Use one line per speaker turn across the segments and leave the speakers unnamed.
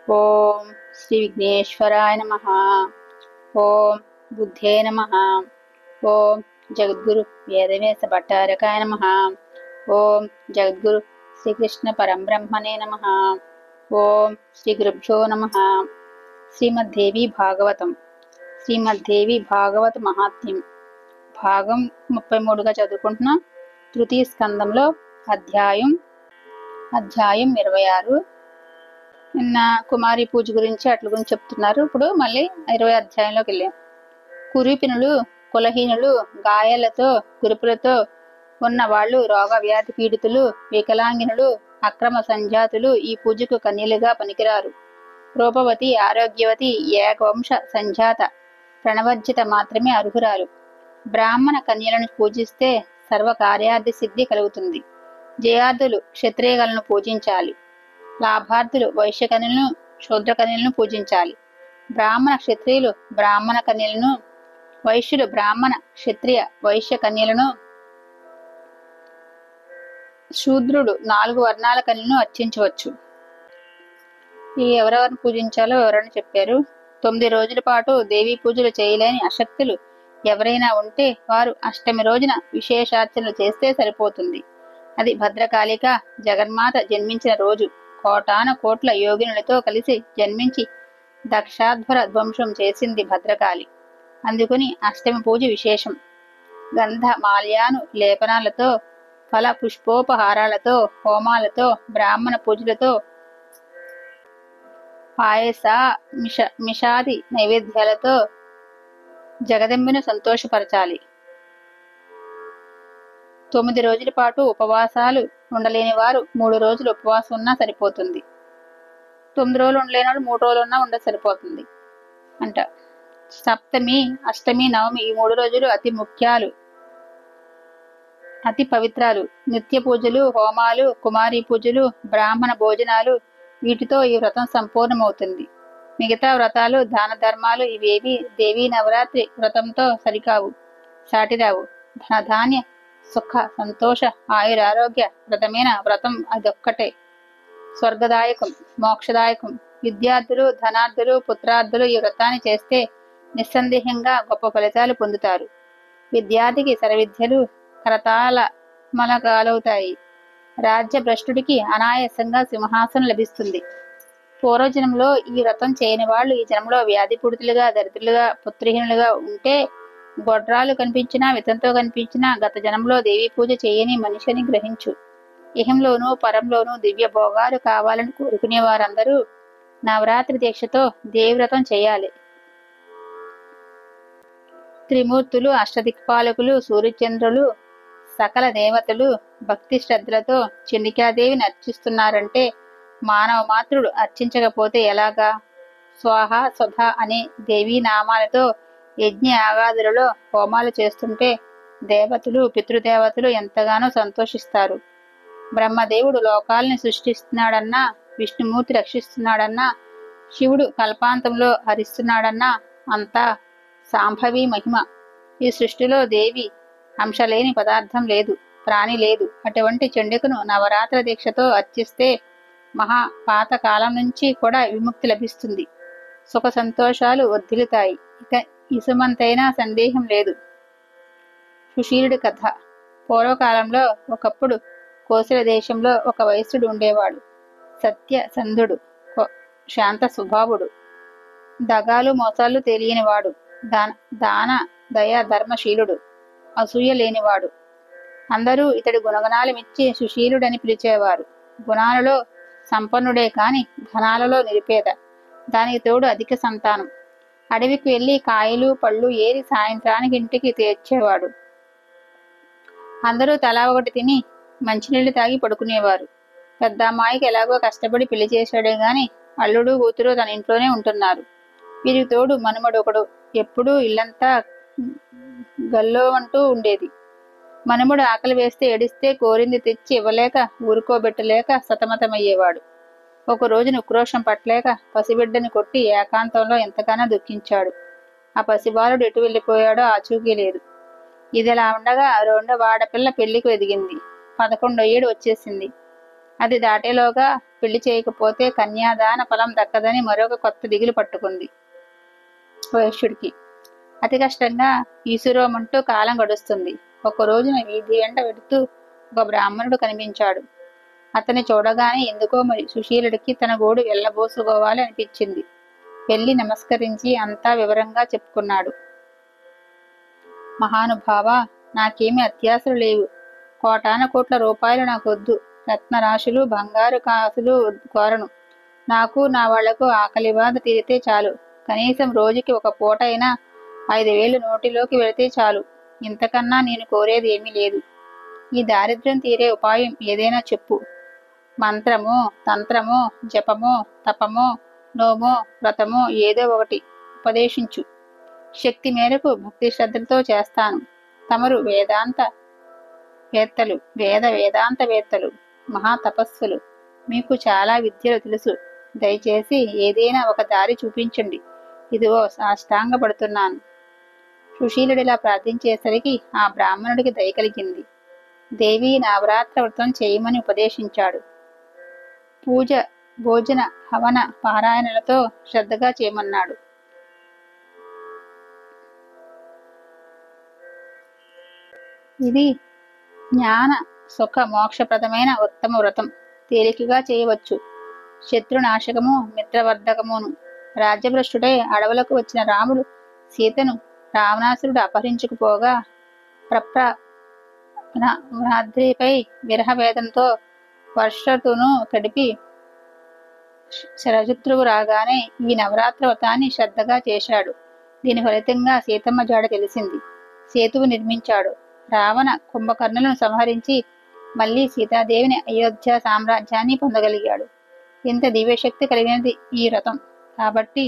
ఓం శ్రీ విఘ్నేశ్వరాయ నమః. ఓం బుద్ధే నమః. ఓం జగద్గురు వేదవ్యాస భట్టారకాయ నమః. ఓం జగద్గురు శ్రీకృష్ణ పరంబ్రహ్మణే నమః. ఓం శ్రీ గురుభ్యో నమః. శ్రీమద్దేవి భాగవతం. శ్రీమద్దేవి భాగవత మహాత్మ్యం భాగం 33గా చదువుకుంటున్నాం. తృతీయ స్కందంలో అధ్యాయం 26. నిన్న కుమారి పూజ గురించి అట్ల గురించి చెప్తున్నారు. ఇప్పుడు మళ్ళీ 20 అధ్యాయంలోకి వెళ్ళాం. కురీపినులు, కులహీనులు, గాయాలతో కురుపులతో ఉన్న వాళ్ళు, రోగ వ్యాధి పీడితులు, వికలాంగినులు, అక్రమ సంజాతులు ఈ పూజకు కన్యలుగా పనికిరారు. రూపవతి, ఆరోగ్యవతి, ఏకవంశ సంజాత, ప్రణవర్జిత మాత్రమే అర్హురాలు. బ్రాహ్మణ కన్యలను పూజిస్తే సర్వకార్యార్థి సిద్ధి కలుగుతుంది. జయార్థులు క్షత్రియులను పూజించాలి. లాభార్థులు వైశ్యకన్యలను, శూద్రకన్యలను పూజించాలి. బ్రాహ్మణ క్షత్రియులు బ్రాహ్మణ కన్యలను, వైశ్యులు బ్రాహ్మణ క్షత్రియ వైశ్య కన్యలను, శూద్రుడు 4 వర్ణాల కన్యలను అర్చించవచ్చు. ఈ ఎవరెవరిని పూజించాలో ఎవరని చెప్పారు. 9 రోజుల పాటు దేవీ పూజలు చేయలేని అశక్తులు ఎవరైనా ఉంటే వారు అష్టమి రోజున విశేషార్చనలు చేస్తే సరిపోతుంది. అది భద్రకాళిక జగన్మాత జన్మించిన రోజు. కోటాను కోట్ల యోగినులతో కలిసి జన్మించి దక్షాధ్వర ధ్వంసం చేసింది భద్రకాళి. అందుకుని అష్టమి పూజ విశేషం. గంధ మాల్యాను లేపనాలతో, ఫల పుష్పోపహారాలతో, హోమాలతో, బ్రాహ్మణ పూజలతో, పాయస మిషాది నైవేద్యాలతో జగదంబిని సంతోషపరచాలి. 9 రోజుల పాటు ఉపవాసాలు ఉండలేని వారు 3 రోజులు ఉపవాసం ఉన్నా సరిపోతుంది. 9 రోజులు ఉండలేని వాళ్ళు 3 రోజులు ఉన్నా సరిపోతుంది అంట. సప్తమి, అష్టమి, నవమి ఈ 3 రోజులు అతి ముఖ్యాలు, అతి పవిత్రాలు. నిత్య పూజలు, హోమాలు, కుమారి పూజలు, బ్రాహ్మణ భోజనాలు, వీటితో ఈ వ్రతం సంపూర్ణమవుతుంది. మిగతా వ్రతాలు, దాన ధర్మాలు ఇవేవి దేవీ నవరాత్రి వ్రతంతో సరికావు, సాటిరావు. ధనధాన్య సుఖ సంతోష ఆయురారోగ్య వ్రతమైన వ్రతం అదొక్కటే. స్వర్గదాయకం, మోక్షదాయకం. విద్యార్థులు, ధనార్థులు, పుత్రార్థులు ఈ వ్రతాన్ని చేస్తే నిస్సందేహంగా గొప్ప ఫలితాలు పొందుతారు. విద్యార్థికి సర్వవిద్యలు కరతాళమలగాలవుతాయి. రాజ్య భ్రష్టుడికి అనాయాసంగా సింహాసనం లభిస్తుంది. పూర్వజనంలో ఈ వ్రతం చేయని వాళ్ళు ఈ జనంలో వ్యాధిపూడితులుగా, దరిద్రులుగా, పుత్రహీనులుగా ఉంటే గొడ్రాలు కనిపించినా, వితంతో కనిపించినా గత జనంలో దేవీ పూజ చేయని మనిషిని గ్రహించు. ఇహంలోనూ పరంలోనూ దివ్య భోగాలు కావాలని కోరుకునే వారందరూ నవరాత్రి దీక్షతో దేవవ్రతం చేయాలి. త్రిమూర్తులు, అష్టదిక్పాలకులు, సూర్యచంద్రులు, సకల దేవతలు భక్తి శ్రద్ధలతో చండికాదేవిని అర్చిస్తున్నారంటే మానవ మాత్రుడు అర్చించకపోతే ఎలాగా? స్వాహ స్వధ అనే దేవీ నామాలతో యజ్ఞ యాగాదులలో హోమాలు చేస్తుంటే దేవతలు, పితృదేవతలు ఎంతగానో సంతోషిస్తారు. బ్రహ్మదేవుడు లోకాలని సృష్టిస్తున్నాడన్నా, విష్ణుమూర్తి రక్షిస్తున్నాడన్నా, శివుడు కల్పాంతంలో హరిస్తున్నాడన్నా అంతా సాంభవి మహిమ. ఈ సృష్టిలో దేవి అంశలేని పదార్థం లేదు, ప్రాణి లేదు. అటువంటి చండికను నవరాత్ర దీక్షతో అర్చిస్తే మహాపాత కాలం నుంచి కూడా విముక్తి లభిస్తుంది. సుఖ సంతోషాలు వర్ధిల్లుతాయి. ఇక ఇసుమంతైనా సందేహం లేదు. సుశీలుడి కథ. పూర్వకాలంలో ఒకప్పుడు కోసల దేశంలో ఒక వైశ్యుడు ఉండేవాడు. సత్యసంధుడు, శాంత స్వభావుడు, దగాలు మోసాలు తెలియనివాడు, దాన దయ ధర్మశీలుడు, అసూయ లేనివాడు. అందరూ ఇతడి గుణగణాలు మెచ్చి సుశీలుడని పిలిచేవారు. గుణాలలో సంపన్నుడే కాని ధనాలలో నిరుపేద. దానికి తోడు అధిక సంతానం. అడవికి వెళ్లి కాయలు పళ్ళు ఏరి సాయంత్రానికి ఇంటికి తెచ్చేవాడు. అందరూ తలా ఒకటి తిని మంచినీళ్లు తాగి పడుకునేవారు. పెద్ద అమ్మాయికి ఎలాగో కష్టపడి పెళ్లి చేశాడే గాని అల్లుడు కూతురు తన ఇంట్లోనే ఉంటున్నారు. వీరికి తోడు మనుమడు ఒకడు. ఎప్పుడూ ఇల్లంతా గల్లో అంటూ ఉండేది. మనుమడు ఆకలి వేస్తే ఏడిస్తే కోరింది తెచ్చి ఇవ్వలేక ఊరుకోబెట్టలేక సతమతమయ్యేవాడు. ఒక రోజున ఉక్రోషం పట్టలేక పసిబిడ్డని కొట్టి ఏకాంతంలో ఎంతగానో దుఃఖించాడు. ఆ పసిబాలుడు ఎటు వెళ్ళిపోయాడో ఆచూకీ లేదు. ఇదిలా ఉండగా రెండో ఆడపిల్ల పెళ్లికి ఎదిగింది. 11వ ఏడు వచ్చేసింది. అది దాటేలోగా పెళ్లి చేయకపోతే కన్యాదాన ఫలం దక్కదని మరొక కొత్త దిగులు పట్టుకుంది వైశ్యుడికి. అతి కష్టంగా ఈసురోమంటూ కాలం గడుస్తుంది. ఒక రోజున వీధి వెంట వెడుతూ ఒక బ్రాహ్మణుడు కనిపించాడు. అతన్ని చూడగానే ఎందుకో మరి సుశీలుడికి తన గోడు వెళ్ళబోసుకోవాలి అనిపించింది. వెళ్ళి నమస్కరించి అంతా వివరంగా చెప్పుకున్నాడు. మహానుభావ, నాకేమీ అత్యాశలు లేవు. కోటాన కోట్ల రూపాయలు నాకొద్దు. రత్నరాశులు బంగారు కాసులు కోరను. నాకు నా వాళ్లకు ఆకలి బాధ తీరితే చాలు. కనీసం రోజుకి ఒక పూట అయినా 5,000 నోటిలోకి వెళితే చాలు. ఇంతకన్నా నేను కోరేది ఏమీ లేదు. ఈ దారిద్ర్యం తీరే ఉపాయం ఏదైనా చెప్పు. మంత్రమో తంత్రమో జపమో తపమో నోమో వ్రతమో ఏదో ఒకటి ఉపదేశించు. శక్తి మేరకు భక్తి శ్రద్ధలతో చేస్తాను. తమరు వేదాంతవేత్తలు, మహాతపస్సులు. మీకు చాలా విద్యలు తెలుసు. దయచేసి ఏదైనా ఒక దారి చూపించండి. ఇదిగో సాష్టాంగపడుతున్నాను. సుశీలుడిలా ప్రార్థించేసరికి ఆ బ్రాహ్మణుడికి దయ కలిగింది. దేవి నవరాత్ర వ్రతం చేయమని ఉపదేశించాడు. పూజ, భోజన, హవన, పారాయణలతో శ్రద్ధగా చేయమన్నాడు. ఇది జ్ఞాన సుఖ మోక్షప్రదమైన ఉత్తమ వ్రతం. తేలికగా చేయవచ్చు. శత్రునాశకము మిత్రవర్ధకమును. రాజ్యభ్రష్టుడై అడవులకు వచ్చిన రాముడు సీతను రావణాసురుడు అపహరించుకుపోగా వ్రాద్రిపై విరహవేదంతో వర్షతును కడిపి శరశత్రువు రాగానే ఈ నవరాత్రి వ్రతాన్ని శ్రద్ధగా చేశాడు. దీని ఫలితంగా సీతమ్మ జాడ తెలిసింది. సేతువు నిర్మించాడు. రావణ కుంభకర్ణులను సంహరించి మళ్లీ సీతాదేవిని అయోధ్య సామ్రాజ్యాన్ని పొందగలిగాడు. ఇంత దివ్యశక్తి కలిగినది ఈ వ్రతం. కాబట్టి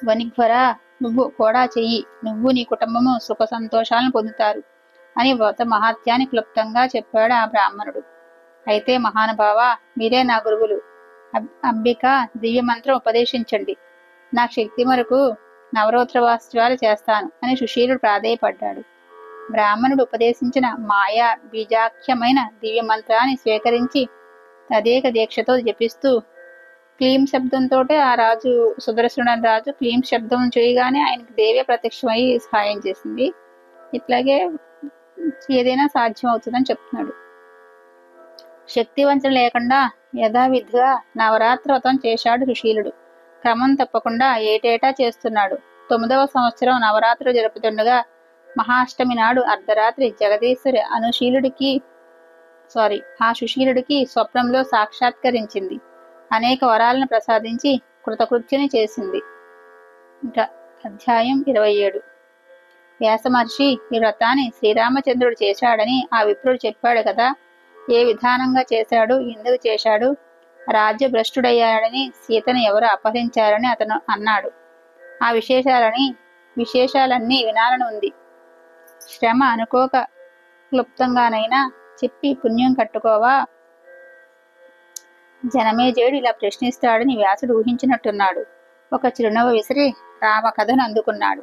వనిధ్వరా, నువ్వు కూడా చెయ్యి. నువ్వు నీ కుటుంబము సుఖ సంతోషాలను పొందుతారు అని వ్రత మహాత్యాన్ని క్లుప్తంగా చెప్పాడు ఆ బ్రాహ్మణుడు. అయితే మహానుభావ, మీరే నా గురువులు. అంబిక దివ్యమంత్రం ఉపదేశించండి. నా శక్తి వరకు నవరోత్సవాలు చేస్తాను అని సుశీలుడు ప్రాధేయపడ్డాడు. బ్రాహ్మణుడు ఉపదేశించిన మాయా బీజాఖ్యమైన దివ్యమంత్రాన్ని స్వీకరించి తదేక దీక్షతో జపిస్తూ క్లీం శబ్దంతోటే ఆ రాజు సుదర్శన రాజు క్లీం శబ్దం చేయగానే ఆయనకి దేవే ప్రత్యక్షమై సహాయం చేసింది. ఇట్లాగే ఏదైనా సాధ్యం అవుతుందని చెప్తున్నాడు. శక్తివంచన లేకుండా యథావిధిగా నవరాత్రి వ్రతం చేశాడు సుశీలుడు. క్రమం తప్పకుండా ఏటేటా చేస్తున్నాడు. 9వ సంవత్సరం నవరాత్రులు జరుపుతుండగా మహాష్టమి నాడు అర్ధరాత్రి జగదీశ్వరి ఆ సుశీలుడికి స్వప్నంలో సాక్షాత్కరించింది. అనేక వరాలను ప్రసాదించి కృతకృత్యుని చేసింది. ఇంకా అధ్యాయం 27. వ్యాసమహర్షి ఈ వ్రతాన్ని శ్రీరామచంద్రుడు చేశాడని ఆ విప్రుడు చెప్పాడు కదా. ఏ విధానంగా చేశాడు, ఎందుకు చేశాడు? రాజ్య భ్రష్టుడయ్యాడని, సీతను ఎవరు అపహరించారని అతను అన్నాడు. ఆ విశేషాలన్నీ వినాలని ఉంది. శ్రమ అనుకోక క్లుప్తంగానైనా చెప్పి పుణ్యం కట్టుకోవా? జనమేజయుడు ఇలా ప్రశ్నిస్తాడని వ్యాసుడు ఊహించినట్టున్నాడు. ఒక చిరునవ్వు విసిరి రామకథను అందుకున్నాడు.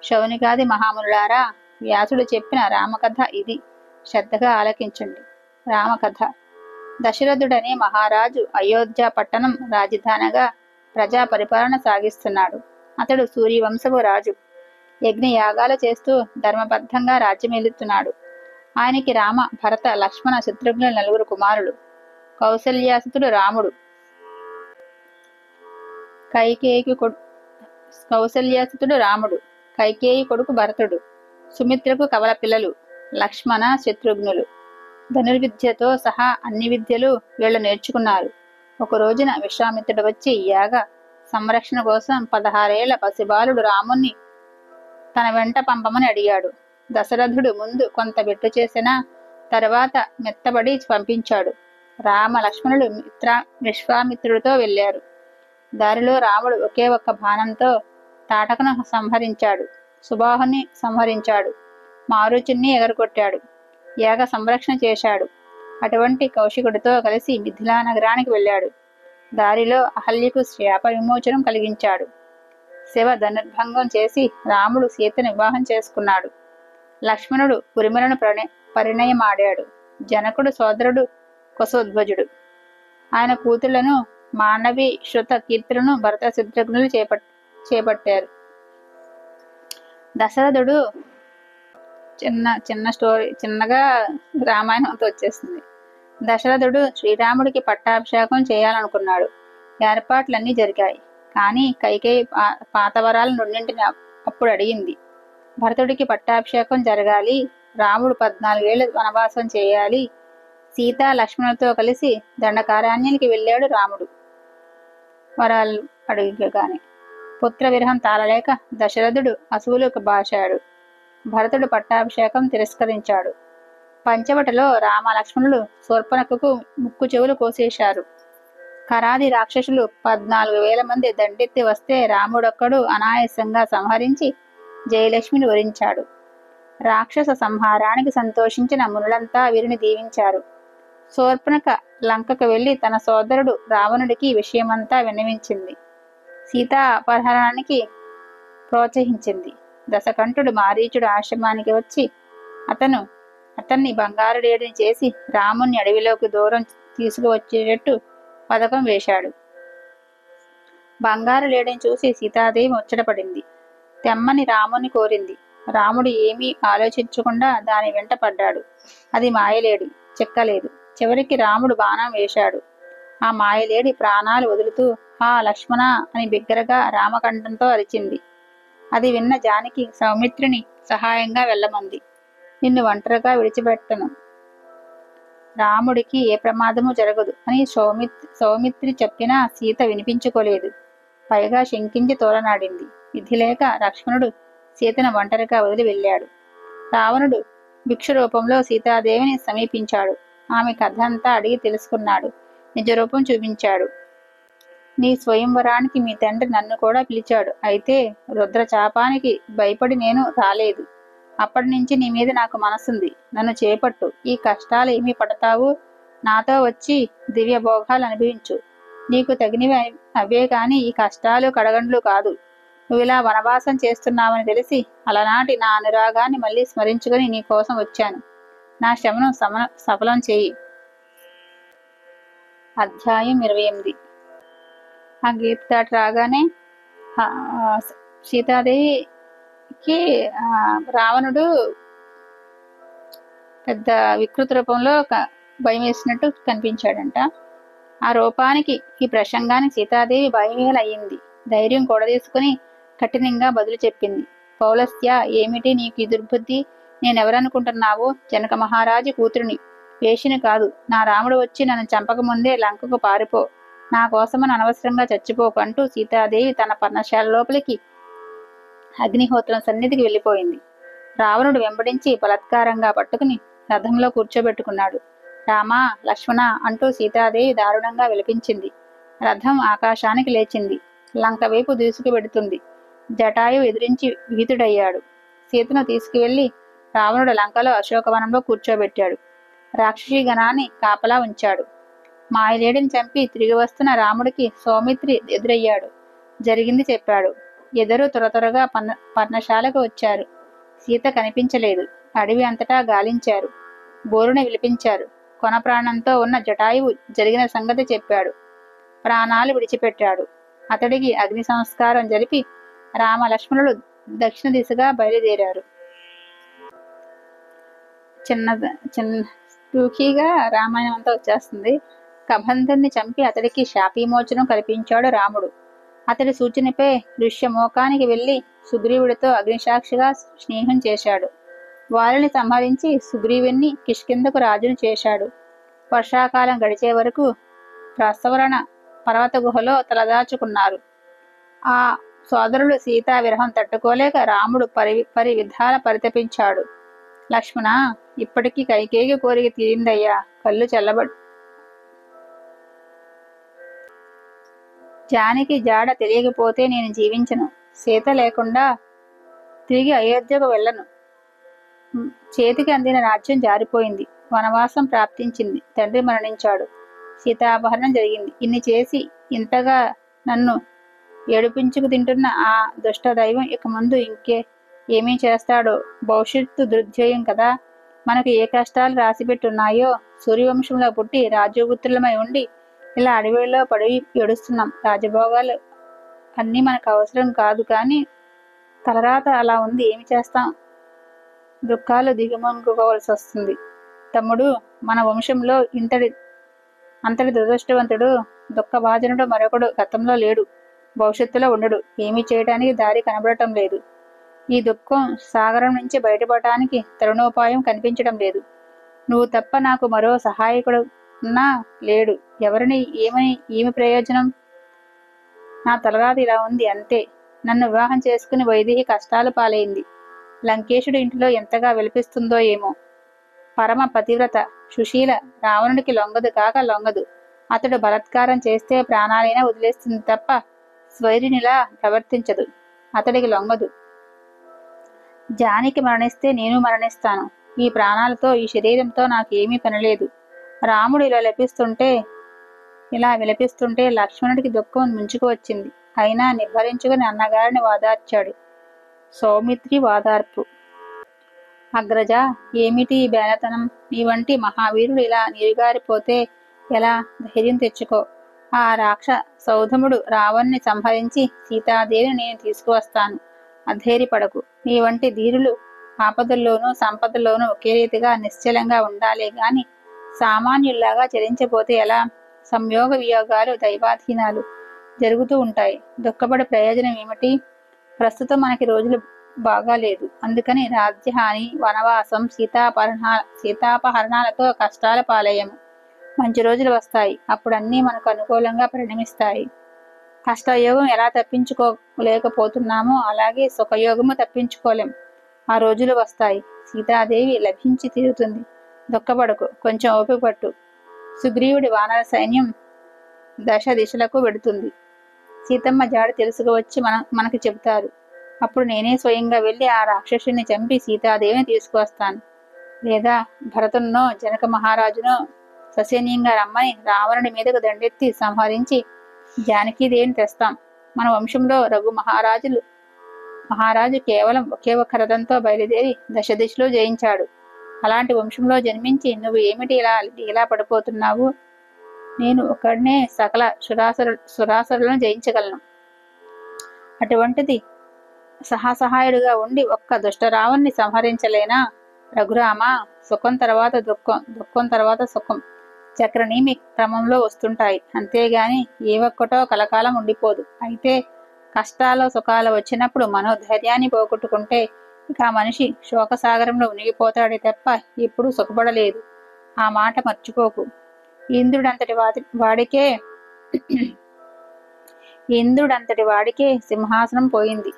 శౌనికాది మహామునులారా, వ్యాసుడు చెప్పిన రామకథ ఇది. శ్రద్ధగా ఆలకించండి. రామకథ. దశరథుడనే మహారాజు అయోధ్య పట్టణం రాజధానిగా ప్రజా పరిపాలన సాగిస్తున్నాడు. అతడు సూర్యవంశపు రాజు. యజ్ఞయాగాలు చేస్తూ ధర్మబద్ధంగా రాజ్యమేలుతున్నాడు. ఆయనకి రామ, భరత, లక్ష్మణ, శత్రుఘ్నుల 4 కుమారులు. కౌసల్యాసుతుడు రాముడు, కైకేయి కొడుకు భరతుడు, సుమిత్రకు కవల పిల్లలు లక్ష్మణ, శత్రుఘ్నులు. ధనుర్విద్యతో సహా అన్ని విద్యలు వీళ్ళు నేర్చుకున్నారు. ఒక రోజున విశ్వామిత్రుడు వచ్చి యాగ సంరక్షణ కోసం 16 ఏళ్ల పసిబాలుడు రాముణ్ణి తన వెంట పంపమని అడిగాడు. దశరథుడు ముందు కొంత బెట్టు చేసినా తర్వాత మెత్తబడి పంపించాడు. రామ లక్ష్మణులు విశ్వామిత్రుడితో వెళ్ళారు. దారిలో రాముడు ఒకే ఒక్క బాణంతో తాటకను సంహరించాడు. సుబాహుని సంహరించాడు. మారుచుని ఎగరగొట్టాడు. యాగ సంరక్షణ చేశాడు. అటువంటి కౌశికుడితో కలిసి మిథిలా నగరానికి వెళ్ళాడు. దారిలో అహల్యకు శాప విమోచనం కలిగించాడు. శివ ధనుర్భంగం చేసి రాముడు సీతను వివాహం చేసుకున్నాడు. లక్ష్మణుడు ఉరిమలను పరిణయమాడాడు. జనకుడు సోదరుడు కుశోధ్వజుడు. ఆయన కూతుళ్లను మాండవి, శృత, కీర్తులను భరత శత్రుఘ్నులు చేపట్టారు. దశరథుడు చిన్న స్టోరీ, చిన్నగా రామాయణంతో వచ్చేస్తుంది. దశరథుడు శ్రీరాముడికి పట్టాభిషేకం చేయాలనుకున్నాడు. ఏర్పాట్లన్నీ జరిగాయి. కానీ కైకేయి పాత వరాల రెండింటిని అప్పుడు అడిగింది. భరతుడికి పట్టాభిషేకం జరగాలి, రాముడు 14 ఏళ్ళు వనవాసం చేయాలి. సీత లక్ష్మణులతో కలిసి దండకారణ్యానికి వెళ్ళాడు రాముడు. వరాలు అడిగగానే పుత్ర విరహం తాళలేక దశరథుడు అసువులకు బాశాడు. భరతుడు పట్టాభిషేకం తిరస్కరించాడు. పంచవటలో రామ లక్ష్మణులు శూర్పణఖకు ముక్కు చెవులు కోసేశారు. కరాది రాక్షసులు 14,000 మంది దండెత్తి వస్తే రాముడొక్కడు అనాయాసంగా సంహరించి జయలక్ష్మిని వరించాడు. రాక్షస సంహారానికి సంతోషించిన మునులంతా వీరిని దీవించారు. శూర్పణఖ లంకకు వెళ్లి తన సోదరుడు రావణుడికి విషయమంతా విన్నవించింది. సీతా అపహరణానికి ప్రోత్సహించింది. దశకంఠుడు మారీచుడు ఆశ్రమానికి వచ్చి అతన్ని బంగారుడేడిని చేసి రాముణ్ణి అడవిలోకి దూరం తీసుకువచ్చేటట్టు పథకం వేశాడు. బంగారు లేడిని చూసి సీతాదేవి ముచ్చటపడింది. తెమ్మని రాముని కోరింది. రాముడు ఏమీ ఆలోచించకుండా దాని వెంట పడ్డాడు. అది మాయలేడి, చిక్కలేదు. చివరికి రాముడు బాణం వేశాడు. ఆ మాయలేడి ప్రాణాలు వదులుతూ హా లక్ష్మణ అని బిగ్గరగా రామకంఠంతో అరిచింది. అది విన్న జానకి సౌమిత్రిని సహాయంగా వెళ్ళమంది. నిన్ను ఒంటరిగా విడిచిపెట్టను, రాముడికి ఏ ప్రమాదము జరగదు అని సౌమిత్రి చెప్పినా సీత వినిపించుకోలేదు. పైగా శంకించి తోలనాడింది. విధి లేక లక్ష్మణుడు సీతను ఒంటరిగా వదిలి వెళ్ళాడు. రావణుడు భిక్షు రూపంలో సీతాదేవిని సమీపించాడు. ఆమె కథ అంతా అడిగి తెలుసుకున్నాడు. నిజరూపం చూపించాడు. నీ స్వయంవరానికి మీ తండ్రి నన్ను కూడా పిలిచాడు. అయితే రుద్రచాపానికి భయపడి నేను రాలేదు. అప్పటి నుంచి నీ మీద నాకు మనసుంది. నన్ను చేపట్టు. ఈ కష్టాలు ఏమి పడతావు? నాతో వచ్చి దివ్య భోగాలు అనుభవించు. నీకు తగినవి అవే కాని ఈ కష్టాలు కడగండ్లు కాదు. నువ్వు ఇలా వనవాసం చేస్తున్నావని తెలిసి అలనాటి నా అనురాగాన్ని మళ్ళీ స్మరించుకొని నీ కోసం వచ్చాను. నా శ్రమను సఫలం చేయి. అధ్యాయం 28. ఆ గీత దాటి రాగానే సీతాదేవికి రావణుడు పెద్ద వికృత రూపంలో భయం వేసినట్టు కనిపించాడంట. ఆ రూపానికి, ఈ ప్రసంగానికి సీతాదేవి భయమేలయ్యింది. ధైర్యం కూడదీసుకుని కఠినంగా బదులు చెప్పింది. పౌలస్య, ఏమిటి నీకు ఈ దుర్బుద్ధి? నేనెవరనుకుంటున్నావు? జనక మహారాజు కూతురిని, వేషిని కాదు. నా రాముడు వచ్చి నన్ను చంపకముందే లంకకు పారిపో. నా కోసమని అనవసరంగా చచ్చిపోకు అంటూ సీతాదేవి తన పర్ణశాల లోపలికి అగ్నిహోత్రం సన్నిధికి వెళ్ళిపోయింది. రావణుడు వెంబడించి బలత్కారంగా పట్టుకుని రథంలో కూర్చోబెట్టుకున్నాడు. రామా, లక్ష్మణ అంటూ సీతాదేవి దారుణంగా విలపించింది. రథం ఆకాశానికి లేచింది. లంక వైపు దూసుకువెడుతుంది. జటాయువు ఎదిరించి భీతుడయ్యాడు. సీతను తీసుకువెళ్లి రావణుడు లంకలో అశోకవనంలో కూర్చోబెట్టాడు. రాక్షసీ గణాన్ని కాపలా ఉంచాడు. మాయలేడిని చంపి తిరిగి వస్తున్న రాముడికి సౌమిత్రి ఎదురయ్యాడు. జరిగింది చెప్పాడు. ఎదురు త్వరగా పర్ణశాలకు వచ్చారు. సీత కనిపించలేదు. అడవి అంతటా గాలించారు. బోరున విలిపించారు. కొన ప్రాణంతో ఉన్న జటాయువు జరిగిన సంగతి చెప్పాడు. ప్రాణాలు విడిచిపెట్టాడు. అతడికి అగ్ని సంస్కారం జరిపి రామ లక్ష్మణులు దక్షిణ దిశగా బయలుదేరారు. చిన్న టూకీగా రామాయణం అంతా వచ్చేస్తుంది. కబంధుని చంపి అతడికి శాపీమోచనం కల్పించాడు రాముడు. అతడి సూచనపై ఋష్యమోకానికి వెళ్లి సుగ్రీవుడితో అగ్నిసాక్షిగా స్నేహం చేశాడు. వారిని సంహరించి సుగ్రీవుణ్ణి కిష్కింధకు రాజును చేశాడు. వర్షాకాలం గడిచే వరకు ప్రసవరణ పర్వత గుహలో తలదాచుకున్నారు. ఆ సోదరులు సీతా విరహం తట్టుకోలేక రాముడు విధాల పరితపించాడు. లక్ష్మణ, ఇప్పటికీ కైకేయి కోరిక తీరిందయ్యా. కళ్ళు జానకి జాడ తెలియకపోతే నేను జీవించను. సీత లేకుండా తిరిగి అయోధ్యకు వెళ్ళను. చేతికి అందిన రాజ్యం జారిపోయింది. వనవాసం ప్రాప్తించింది. తండ్రి మరణించాడు. సీతాపహరణం జరిగింది. ఇన్ని చేసి ఇంతగా నన్ను ఏడిపించుకు తింటున్న ఆ దుష్ట దైవం ఇక ముందు ఏమీ చేస్తాడో? భవిష్యత్తు దుర్ధ్యేయం కదా. మనకు ఏ కష్టాలు రాసిపెట్టున్నాయో. సూర్యవంశంలో పుట్టి రాజ్యపుత్రులమై ఉండి ఇలా అడవిలో పడి ఏడుస్తున్నాం. రాజభోగాలు అన్నీ మనకు అవసరం కాదు, కానీ తలరాత అలా ఉంది, ఏమి చేస్తాం? దుఃఖాలు దిగుమొంగుకోవాల్సి వస్తుంది. తమ్ముడు, మన వంశంలో అంతటి దురదృష్టవంతుడు, దుఃఖభాజనుడు మరొకడు గతంలో లేడు, భవిష్యత్తులో ఉండడు. ఏమీ చేయటానికి దారి కనబడటం లేదు. ఈ దుఃఖం సాగరం నుంచి బయటపడటానికి తరుణోపాయం కనిపించడం లేదు. నువ్వు తప్ప నాకు మరో సహాయకుడున్నా లేడు. ఏమి ప్రయోజనం? నా తలరాత ఇలా ఉంది, అంతే. నన్ను వివాహం చేసుకుని వైదేహి కష్టాలు పాలైంది. లంకేశుడి ఇంటిలో ఎంతగా విలపిస్తుందో ఏమో. పరమ పతివ్రత సుశీల రావణుడికి లొంగదు కాక లొంగదు. అతడు బలాత్కారం చేస్తే ప్రాణాలైనా వదిలేస్తుంది తప్ప స్వైరినిలా ప్రవర్తించదు. అతడికి లొంగదు. జానికి మరణిస్తే నేను మరణిస్తాను. ఈ ప్రాణాలతో, ఈ శరీరంతో నాకేమీ పనిలేదు. రాముడు ఇలా విలపిస్తుంటే లక్ష్మణుడికి దుఃఖం ముంచుకు వచ్చింది. అయినా నిబ్బరించుకుని అన్నగారిని వాదార్చాడు. సౌమిత్రి వాదార్పు. అగ్రజ, ఏమిటి ఈ బేలతనం? నీ వంటి మహావీరుడు ఇలా నీరుగారిపోతే ఎలా? ధైర్యం తెచ్చుకో. ఆ సౌధముడు రావణ్ణి సంహరించి సీతాదేవిని నేను తీసుకువస్తాను. అధైర్యపడకు. నీ వంటి ధీరులు ఆపదల్లోనూ సంపదల్లోనూ ఒకే రీతిగా నిశ్చలంగా ఉండాలే గాని సామాన్యుల్లాగా చలించబోతే ఎలా? సంయోగ వియోగాలు దైవాధీనాలు జరుగుతూ ఉంటాయి. దుఃఖపడే ప్రయోజనం ఏమిటి? ప్రస్తుతం మనకి రోజులు బాగాలేదు. అందుకని రాజ్యహాని, వనవాసం, సీతాపహరణాలతో కష్టాల పాలయ్యము. మంచి రోజులు వస్తాయి. అప్పుడు అన్నీ మనకు అనుకూలంగా పరిణమిస్తాయి. కష్టయోగం ఎలా తప్పించుకోలేకపోతున్నామో అలాగే సుఖయోగము తప్పించుకోలేం. ఆ రోజులు వస్తాయి. సీతాదేవి లభించి తీరుతుంది. దుఃఖపడకు, కొంచెం ఓపిక పట్టు. సుగ్రీవుడి వానర సైన్యం దిశలకు వెడుతుంది. సీతమ్మ జాడ తెలుసుకువచ్చి మనకు చెబుతారు. అప్పుడు నేనే స్వయంగా వెళ్ళి ఆ రాక్షసుని చంపి సీతాదేవిని తీసుకువస్తాను. లేదా భరతున్నో జనక మహారాజునో ససైన్యంగా రమ్మని రావణుడి మీదకు దండెత్తి సంహరించి జానకీదేవిని తెస్తాం. మన వంశంలో రఘు మహారాజు కేవలం ఒకే ఒక్క రథంతో బయలుదేరి దిశలో జయించాడు. అలాంటి వంశంలో జన్మించి నువ్వు ఏమిటి ఇలా పడిపోతున్నావు? నేను ఒకడినే సకల సురాసురులను జయించగలను. అటువంటిది సహాసహాయుడుగా ఉండి ఒక్క దుష్టరావుణ్ణి సంహరించలేనా? రఘురామ, సుఖం తర్వాత దుఃఖం, దుఃఖం తర్వాత సుఖం చక్రనీమి క్రమంలో వస్తుంటాయి. అంతేగాని ఏ ఒక్కటో కలకాలం ఉండిపోదు. అయితే కష్టాలు సుఖాలు వచ్చినప్పుడు మనోధైర్యాన్ని పోగొట్టుకుంటే ఇక ఆ మనిషి శోకసాగరంలో మునిగిపోతాడే తప్ప ఎప్పుడూ సుఖపడలేదు. ఆ మాట మర్చిపోకు. ఇంద్రుడంతటి వాడికే సింహాసనం పోయింది.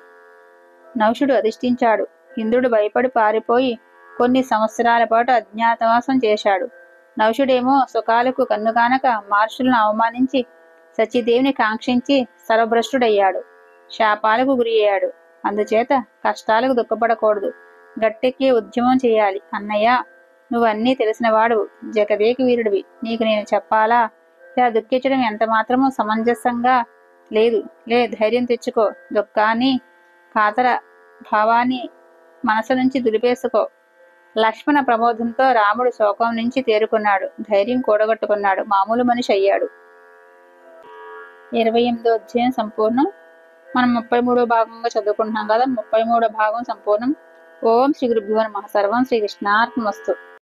నౌషుడు అధిష్ఠించాడు. ఇంద్రుడు భయపడి పారిపోయి కొన్ని సంవత్సరాల పాటు అజ్ఞాతవాసం చేశాడు. నౌషుడేమో సుఖాలకు కన్నుగానక మహర్షులను అవమానించి సచీదేవిని కాంక్షించి సర్వభ్రష్టుడయ్యాడు. శాపాలకు గురి అయ్యాడు. అందుచేత కష్టాలకు దుఃఖపడకూడదు. గట్టెక్కి ఉద్యమం చేయాలి. అన్నయ్య, నువ్వన్నీ తెలిసినవాడు, జగదేక వీరుడివి. నీకు నేను చెప్పాలా? ఇలా దుఃఖించడం ఎంత మాత్రమూ సమంజసంగా లేదు. ధైర్యం తెచ్చుకో. దుఃఖాన్ని, కాతర భావాన్ని మనసు నుంచి దులిపేసుకో. లక్ష్మణ ప్రమోదంతో రాముడు శోకం నుంచి తేరుకున్నాడు. ధైర్యం కూడగట్టుకున్నాడు. మామూలు మనిషి అయ్యాడు. 28వ అధ్యాయం సంపూర్ణం. మనం 33వ భాగంగా చదువుకుంటున్నాం కదా. 33వ భాగం సంపూర్ణం. ఓం శ్రీ గురుభ్యో నమః. సర్వం శ్రీకృష్ణార్పణమస్తు.